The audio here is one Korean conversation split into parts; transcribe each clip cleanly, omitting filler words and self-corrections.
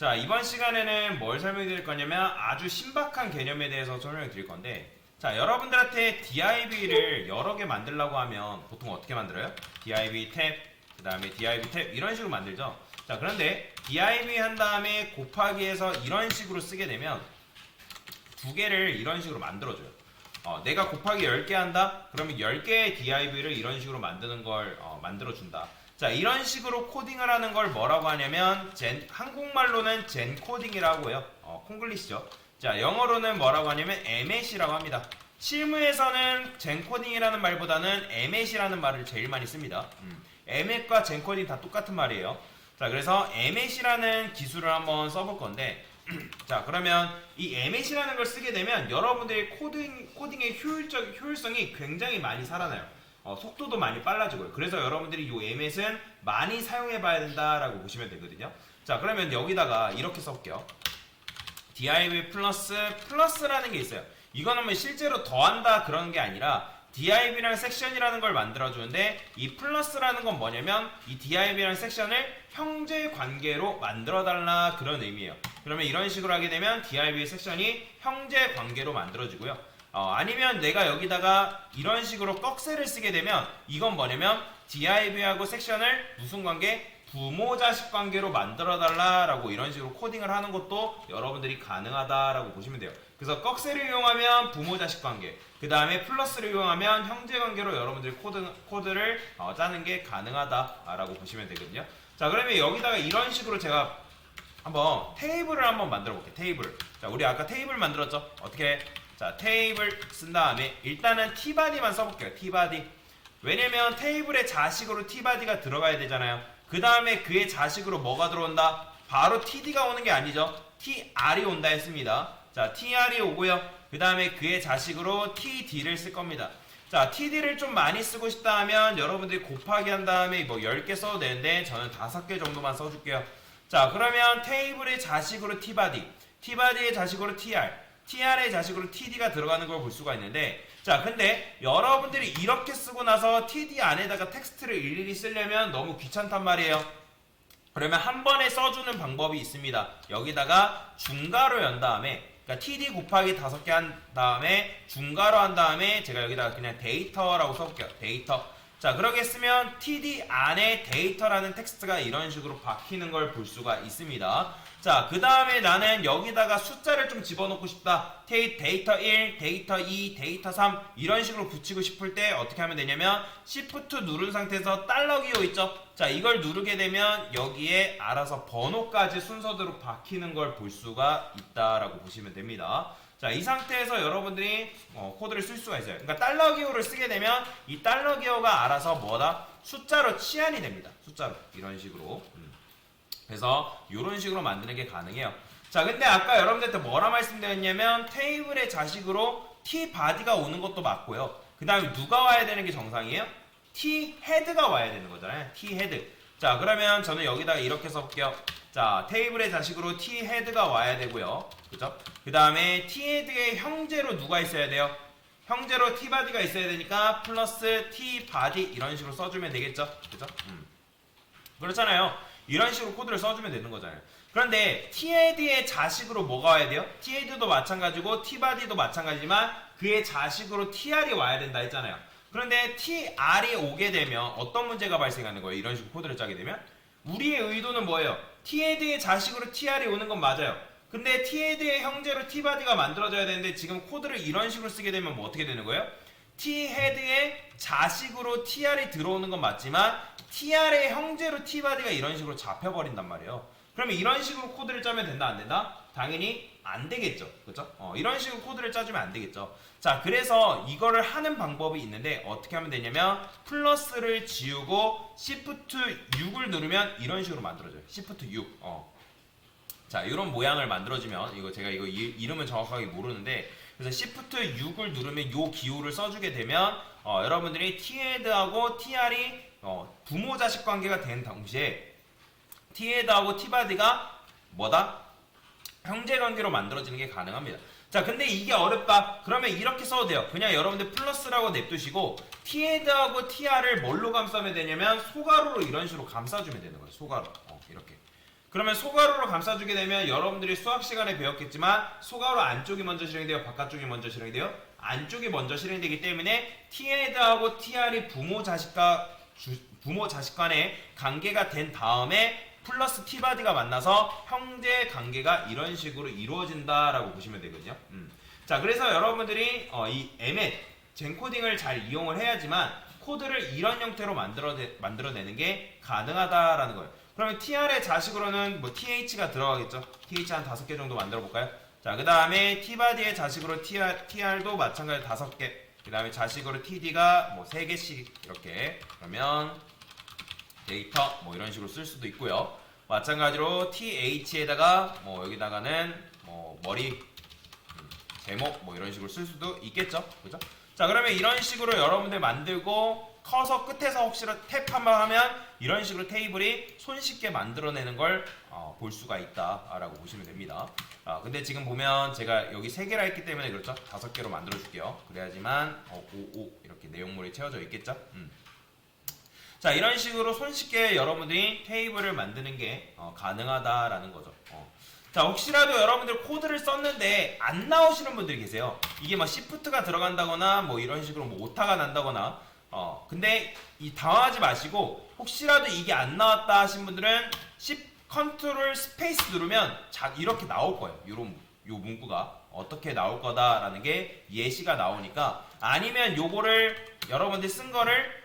자, 이번 시간에는 뭘 설명해 드릴 거냐면 아주 신박한 개념에 대해서 설명해 드릴 건데, 자, 여러분들한테 div를 여러 개 만들려고 하면 보통 어떻게 만들어요? div 탭, 그 다음에 div 탭 이런 식으로 만들죠. 자, 그런데 div 한 다음에 곱하기해서 이런 식으로 쓰게 되면 두 개를 이런 식으로 만들어줘요. 내가 곱하기 10개 한다? 그러면 10개의 div를 이런 식으로 만드는 걸 만들어준다. 자, 이런 식으로 코딩을 하는 걸 뭐라고 하냐면 한국말로는 젠 코딩이라고 해요. 콩글리시죠. 자, 영어로는 뭐라고 하냐면 mhat이라고 합니다. 실무에서는 젠 코딩이라는 말보다는 mhat이라는 말을 제일 많이 씁니다. mhat과 젠 코딩 다 똑같은 말이에요. 자, 그래서 mhat이라는 기술을 한번 써볼 건데, 자, 그러면 이 mhat이라는 걸 쓰게 되면 여러분들의 코딩의 효율성이 굉장히 많이 살아나요. 속도도 많이 빨라지고요. 그래서 여러분들이 이 mhat은 많이 사용해 봐야 된다라고 보시면 되거든요. 자, 그러면 여기다가 이렇게 써볼게요. div 플러스라는 게 있어요. 이거는 뭐 실제로 더한다 그런 게 아니라 div랑 섹션이라는 걸 만들어주는데, 이 플러스라는 건 뭐냐면 이 div랑 섹션을 형제 관계로 만들어달라 그런 의미예요. 그러면 이런 식으로 하게 되면 div 섹션이 형제 관계로 만들어지고요. 아니면 내가 여기다가 이런 식으로 꺽쇠를 쓰게 되면 이건 뭐냐면 div하고 섹션을 무슨 관계? 부모 자식 관계로 만들어 달라라고 이런 식으로 코딩을 하는 것도 여러분들이 가능하다라고 보시면 돼요. 그래서 꺽쇠를 이용하면 부모 자식 관계, 그 다음에 플러스를 이용하면 형제 관계로 여러분들이 코드를 짜는 게 가능하다라고 보시면 되거든요. 자, 그러면 여기다가 이런 식으로 제가 한번 테이블을 한번 만들어 볼게요. 테이블. 자, 우리 아까 테이블 만들었죠? 어떻게? 자, 테이블 쓴 다음에 일단은 tbody만 써볼게요. tbody. 왜냐면 테이블의 자식으로 tbody가 들어가야 되잖아요. 그 다음에 그의 자식으로 뭐가 들어온다? 바로 td가 오는 게 아니죠. tr이 온다 했습니다. 자, tr이 오고요. 그 다음에 그의 자식으로 td를 쓸 겁니다. 자, td를 좀 많이 쓰고 싶다 하면 여러분들이 곱하기 한 다음에 뭐 10개 써도 되는데 저는 5개 정도만 써줄게요. 자, 그러면 테이블의 자식으로 tbody, tbody의 자식으로 tr의 자식으로 td가 들어가는 걸 볼 수가 있는데, 자, 근데 여러분들이 이렇게 쓰고 나서 td 안에다가 텍스트를 일일이 쓰려면 너무 귀찮단 말이에요. 그러면 한 번에 써주는 방법이 있습니다. 여기다가 중괄호 연 다음에, 그러니까 td 곱하기 5개 한 다음에 중괄호 한 다음에 제가 여기다가 그냥 데이터라고 써볼게요. 데이터. 자, 그렇게 쓰면 td 안에 데이터라는 텍스트가 이런 식으로 박히는 걸 볼 수가 있습니다. 자, 그 다음에 나는 여기다가 숫자를 좀 집어넣고 싶다. 데이터 1, 데이터 2, 데이터 3 이런 식으로 붙이고 싶을 때 어떻게 하면 되냐면 Shift 누른 상태에서 달러기호 있죠? 자, 이걸 누르게 되면 여기에 알아서 번호까지 순서대로 박히는 걸 볼 수가 있다라고 보시면 됩니다. 자, 이 상태에서 여러분들이 코드를 쓸 수가 있어요. 그러니까 달러 기호를 쓰게 되면 이 달러 기호가 알아서 뭐다? 숫자로 치환이 됩니다. 숫자로 이런 식으로. 그래서 이런 식으로 만드는 게 가능해요. 자, 근데 아까 여러분들한테 뭐라 말씀드렸냐면 테이블의 자식으로 tbody가 오는 것도 맞고요. 그 다음에 누가 와야 되는 게 정상이에요? thead가 와야 되는 거잖아요. thead. 자, 그러면 저는 여기다가 이렇게 써볼게요. 자, 테이블의 자식으로 thead가 와야 되고요. 그죠? 그 다음에 thead의 형제로 누가 있어야 돼요? 형제로 tbody가 있어야 되니까 플러스 tbody 이런 식으로 써주면 되겠죠? 그죠? 그렇잖아요. 이런 식으로 코드를 써주면 되는 거잖아요. 그런데 thead의 자식으로 뭐가 와야 돼요? thead도 마찬가지고 tbody도 마찬가지지만 그의 자식으로 tr이 와야 된다 했잖아요. 그런데 tr이 오게 되면 어떤 문제가 발생하는 거예요? 이런 식으로 코드를 짜게 되면 우리의 의도는 뭐예요? thead의 자식으로 tr이 오는 건 맞아요. 근데 thead의 형제로 tbody가 만들어져야 되는데 지금 코드를 이런 식으로 쓰게 되면 뭐 어떻게 되는 거예요? thead의 자식으로 tr이 들어오는 건 맞지만 tr의 형제로 tbody가 이런 식으로 잡혀버린단 말이에요. 그러면 이런 식으로 코드를 짜면 된다 안 된다? 당연히 안 되겠죠. 그죠? 이런 식으로 코드를 짜주면 안 되겠죠. 자, 그래서 이거를 하는 방법이 있는데 어떻게 하면 되냐면 플러스를 지우고 Shift 6을 누르면 이런 식으로 만들어져요. Shift 6. 자, 이런 모양을 만들어주면 이거 이름은 정확하게 모르는데, 그래서 Shift 6을 누르면 요 기호를 써주게 되면 여러분들이 thead하고 tr이 부모 자식 관계가 된 동시에 thead하고 tbody가 뭐다? 형제 관계로 만들어지는 게 가능합니다. 자, 근데 이게 어렵다. 그러면 이렇게 써도 돼요. 그냥 여러분들 플러스라고 냅두시고 thead하고 tr을 뭘로 감싸면 되냐면 소가로로 이런 식으로 감싸주면 되는 거예요. 소가로. 이렇게. 그러면 소가루로 감싸주게 되면 여러분들이 수학 시간에 배웠겠지만 소가루 안쪽이 먼저 실행돼요? 바깥쪽이 먼저 실행돼요? 안쪽이 먼저 실행되기 때문에 T헤드하고 TR이 부모 자식 간의 관계가 된 다음에 플러스 T바디가 만나서 형제 관계가 이런 식으로 이루어진다라고 보시면 되거든요. 자, 그래서 여러분들이 이 M의 젠코딩을 잘 이용을 해야지만 코드를 이런 형태로 만들어내는 게 가능하다라는 거예요. 그러면 TR의 자식으로는 뭐 TH가 들어가겠죠. TH 한 5개 정도 만들어 볼까요? 자, 그 다음에 T바디의 자식으로 TR도 마찬가지로 5개. 그 다음에 자식으로 TD가 뭐 3개씩 이렇게. 그러면 데이터 뭐 이런 식으로 쓸 수도 있고요. 마찬가지로 TH에다가 뭐 여기다가는 뭐 머리 제목 뭐 이런 식으로 쓸 수도 있겠죠. 그죠? 자, 그러면 이런 식으로 여러분들 만들고 커서 끝에서 혹시라도 탭 한번 하면 이런 식으로 테이블이 손쉽게 만들어내는 걸 볼 수가 있다라고 보시면 됩니다. 근데 지금 보면 제가 여기 3개라 했기 때문에 그렇죠? 5개로 만들어 줄게요. 그래야지만 5 이렇게 내용물이 채워져 있겠죠? 자, 이런 식으로 손쉽게 여러분들이 테이블을 만드는 게 가능하다라는 거죠. 자, 혹시라도 여러분들 코드를 썼는데 안 나오시는 분들이 계세요. 이게 막 시프트가 들어간다거나 뭐 이런 식으로 뭐 오타가 난다거나 근데 당황하지 마시고 혹시라도 이게 안 나왔다 하신 분들은 컨트롤 스페이스 누르면 이렇게 나올 거예요. 요 문구가 어떻게 나올 거다라는 게 예시가 나오니까 아니면 요거를 여러분들이 쓴 거를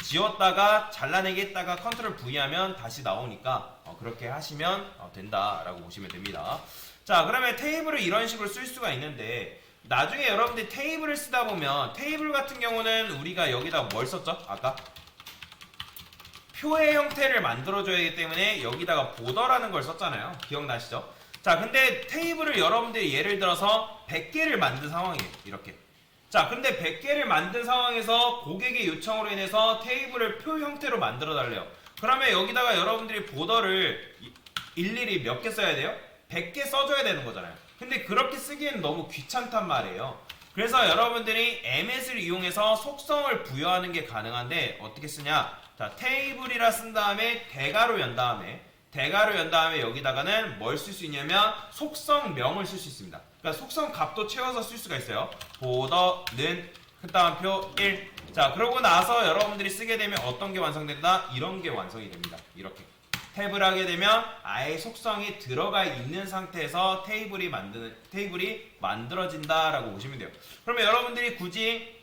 지웠다가 잘라내기 했다가 컨트롤 V 하면 다시 나오니까 그렇게 하시면 된다라고 보시면 됩니다. 자, 그러면 테이블을 이런 식으로 쓸 수가 있는데 나중에 여러분들이 테이블을 쓰다 보면 테이블 같은 경우는 우리가 여기다 뭘 썼죠? 아까 표의 형태를 만들어줘야 하기 때문에 여기다가 보더라는 걸 썼잖아요. 기억나시죠? 자, 근데 테이블을 여러분들이 예를 들어서 100개를 만든 상황이에요. 이렇게. 자, 근데 100개를 만든 상황에서 고객의 요청으로 인해서 테이블을 표 형태로 만들어 달래요. 그러면 여기다가 여러분들이 보더를 일일이 몇 개 써야 돼요? 100개 써줘야 되는 거잖아요. 근데 그렇게 쓰기에는 너무 귀찮단 말이에요. 그래서 여러분들이 MS를 이용해서 속성을 부여하는 게 가능한데 어떻게 쓰냐? 자, 테이블이라 쓴 다음에 대괄호 연 다음에 여기다가는 뭘 쓸 수 있냐면 속성명을 쓸 수 있습니다. 그러니까 속성 값도 채워서 쓸 수가 있어요. 보더는 큰따옴표 1. 자, 그러고 나서 여러분들이 쓰게 되면 어떤 게 완성된다? 이런 게 완성이 됩니다. 이렇게 탭을 하게 되면 아예 속성이 들어가 있는 상태에서 테이블이 만들어진다라고 보시면 돼요. 그러면 여러분들이 굳이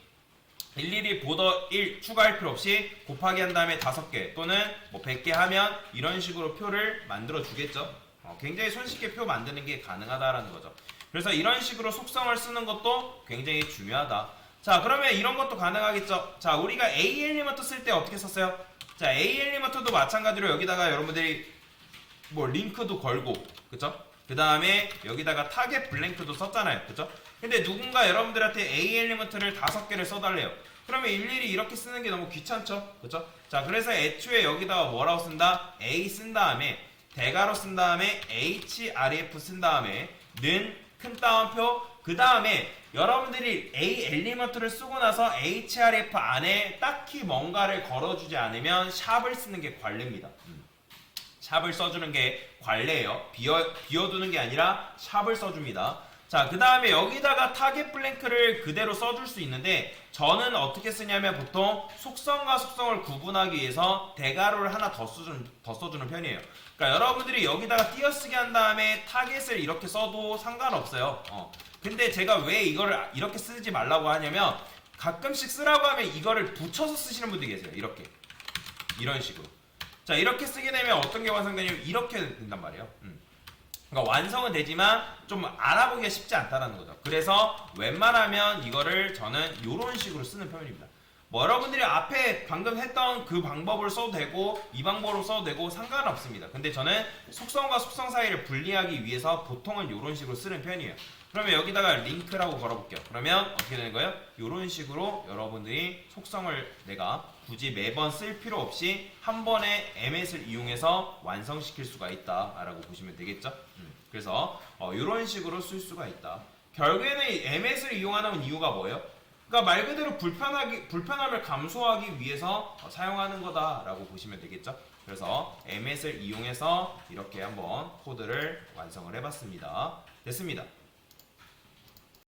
일일이 보더 1 추가할 필요 없이 곱하기 한 다음에 5개 또는 뭐 100개 하면 이런 식으로 표를 만들어 주겠죠. 굉장히 손쉽게 표 만드는 게 가능하다라는 거죠. 그래서 이런 식으로 속성을 쓰는 것도 굉장히 중요하다. 자, 그러면 이런 것도 가능하겠죠. 자, 우리가 A 엘리먼트 쓸 때 어떻게 썼어요? 자, A 엘리먼트도 마찬가지로 여기다가 여러분들이 뭐 링크도 걸고, 그쵸? 그 다음에 여기다가 타겟 블랭크도 썼잖아요. 그쵸? 근데 누군가 여러분들한테 A 엘리먼트를 5개를 써달래요. 그러면 일일이 이렇게 쓰는 게 너무 귀찮죠? 그쵸? 자, 그래서 애초에 여기다가 뭐라고 쓴다? A 쓴 다음에 대괄호 쓴 다음에 href 쓴 다음에 는 큰 따옴표 그 다음에 여러분들이 A 엘리먼트를 쓰고 나서 href 안에 딱히 뭔가를 걸어주지 않으면 샵을 쓰는 게 관례입니다. 샵을 써주는 게 관례예요. 비워두는 게 아니라 샵을 써줍니다. 자, 그 다음에 여기다가 타겟 블랭크를 그대로 써줄 수 있는데 저는 어떻게 쓰냐면 보통 속성과 속성을 구분하기 위해서 대괄호를 하나 더 써주는 편이에요. 그러니까 여러분들이 여기다가 띄어쓰기 한 다음에 타겟을 이렇게 써도 상관없어요. 근데 제가 왜 이거를 이렇게 쓰지 말라고 하냐면 가끔씩 쓰라고 하면 이거를 붙여서 쓰시는 분들이 계세요. 이렇게 이런 식으로. 자, 이렇게 쓰게 되면 어떤 게 완성되냐면 이렇게 된단 말이에요. 그러니까 완성은 되지만 좀 알아보기가 쉽지 않다는 거죠. 그래서 웬만하면 이거를 저는 이런 식으로 쓰는 편입니다. 뭐 여러분들이 앞에 방금 했던 그 방법을 써도 되고 이 방법으로 써도 되고 상관없습니다. 근데 저는 속성과 속성 사이를 분리하기 위해서 보통은 이런 식으로 쓰는 편이에요. 그러면 여기다가 링크라고 걸어볼게요. 그러면 어떻게 되는 거예요? 이런 식으로 여러분들이 속성을 내가 굳이 매번 쓸 필요 없이 한 번에 MS를 이용해서 완성시킬 수가 있다라고 보시면 되겠죠? 그래서 이런 식으로 쓸 수가 있다. 결국에는 MS를 이용하는 이유가 뭐예요? 그러니까 말 그대로 불편함을 감소하기 위해서 사용하는 거다라고 보시면 되겠죠? 그래서 MS를 이용해서 이렇게 한번 코드를 완성을 해봤습니다. 됐습니다.